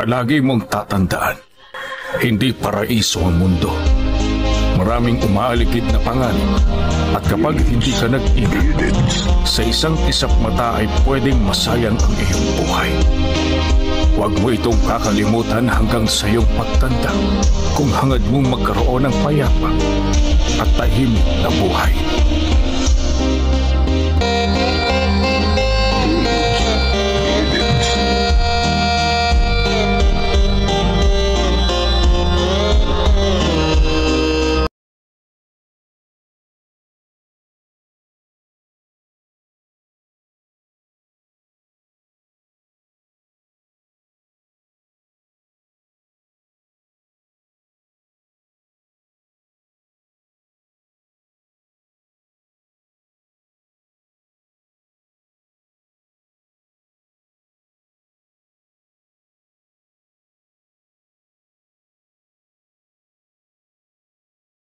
Palagi mong tatandaan, hindi paraiso ang mundo. Maraming umaaligid na panganib at kapag hindi ka nag-ingat, sa isang isap mata ay pwedeng masayang ang iyong buhay. Huwag mo itong kakalimutan hanggang sa iyong pagtanda kung hangad mong magkaroon ng payapa at tahimik na buhay.